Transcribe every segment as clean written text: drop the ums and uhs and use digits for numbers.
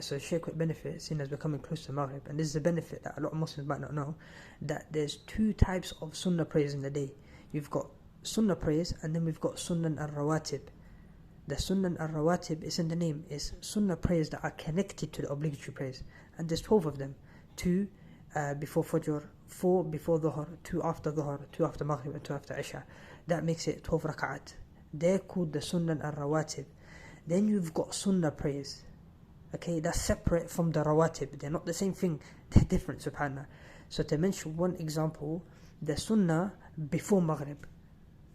So share quick benefit, seen as becoming close to Maghrib. And this is a benefit that a lot of Muslims might not know, that there's two types of Sunnah prayers in the day. You've got Sunnah prayers, and then we've got Sunan and Rawātib. The Sunan and Rawātib is in the name, is Sunnah prayers that are connected to the obligatory prayers. And there's 12 of them. 2 before Fajr, 4 before Dhuhr, 2 after Dhuhr, 2 after Maghrib, and 2 after Isha. That makes it 12 rak'at. They're called the Sunan and Rawātib. Then you've got Sunnah prayers. Okay, that's separate from the Rawātib. They're not the same thing. They're different, subhanAllah. So to mention one example, the Sunnah before Maghrib.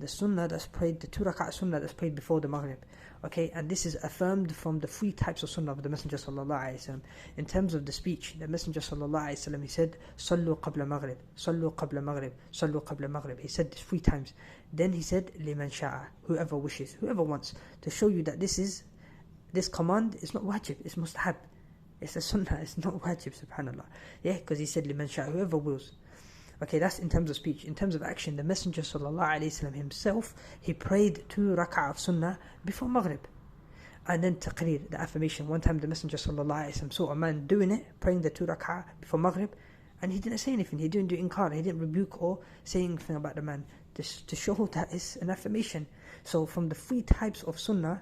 The Sunnah that's prayed, the 2 rak'at Sunnah that's prayed before the Maghrib. Okay, and this is affirmed from the 3 types of Sunnah of the Messenger sallallahu alaihi wasallam. In terms of the speech, the Messenger sallallahu alaihi wasallam, he said, Sallu qabla Maghrib, Sallu qabla Maghrib, Sallu qabla Maghrib. He said this 3 times. Then he said, Liman sha'a, whoever wishes, whoever wants, to show you that this command is not wajib, it's mustahab. It's a Sunnah, it's not wajib, subhanAllah. Yeah, because he said, Liman sha'a, whoever wills. Okay, that's in terms of speech. In terms of action, the Messenger sallallahu alaihi wasallam himself, he prayed 2 rak'ah of Sunnah before Maghrib. And then taqreer, the affirmation. One time the Messenger sallallahu alaihi wasallam saw a man doing it, praying the 2 rak'ah before Maghrib, and he didn't say anything. He didn't do inkar, he didn't rebuke or say anything about the man, just to show that it's an affirmation. So from the 3 types of Sunnah,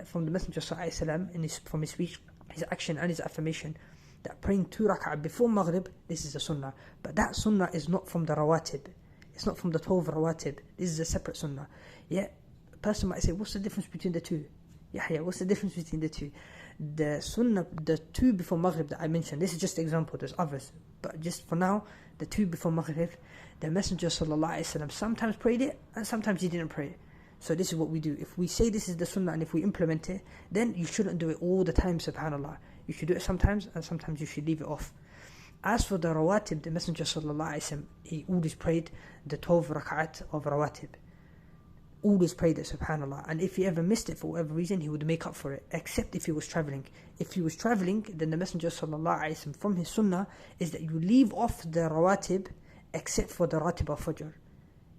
from the Messenger sallallahu alaihi wasallam, from his speech, his action and his affirmation, that praying 2 rak'ah before Maghrib, this is a Sunnah. But that Sunnah is not from the Rawātib. It's not from the 12 Rawātib. This is a separate Sunnah. Yeah, a person might say, what's the difference between the 2? Yeah, what's the difference between the 2? The Sunnah, the 2 before Maghrib that I mentioned, this is just an example, there's others. But just for now, the 2 before Maghrib, the Messenger sallallahu alaihi wasallam sometimes prayed it, and sometimes he didn't pray it. So this is what we do. If we say this is the Sunnah, and if we implement it, then you shouldn't do it all the time, subhanAllah. You should do it sometimes, and sometimes you should leave it off. As for the Rawātib, the Messenger sallallahu alaihi wasallam, he always prayed the 12 rak'at of Rawātib. Always prayed it, subhanAllah. And if he ever missed it for whatever reason, he would make up for it, except if he was traveling. If he was traveling, then the Messenger sallallahu alaihi wasallam, from his Sunnah, is that you leave off the Rawātib, except for the Ratib of Fajr.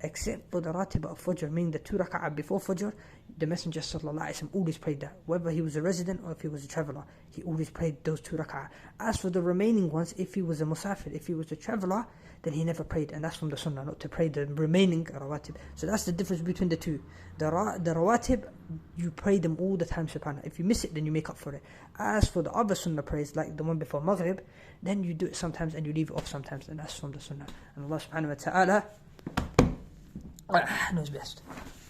Except for the Ratib of Fajr, meaning the 2 rak'ah before Fajr, the Messenger sallallahu alaihi wasallam always prayed that. Whether he was a resident or if he was a traveller, he always prayed those 2 rak'ah. As for the remaining ones, if he was a musafir, if he was a traveller, then he never prayed, and that's from the Sunnah, not to pray the remaining Rawātib. So that's the difference between the 2. The Rawātib, you pray them all the time, subhanAllah. If you miss it, then you make up for it. As for the other Sunnah prayers, like the one before Maghrib, then you do it sometimes and you leave it off sometimes, and that's from the Sunnah. And Allah subhanahu wa ta'ala knows best.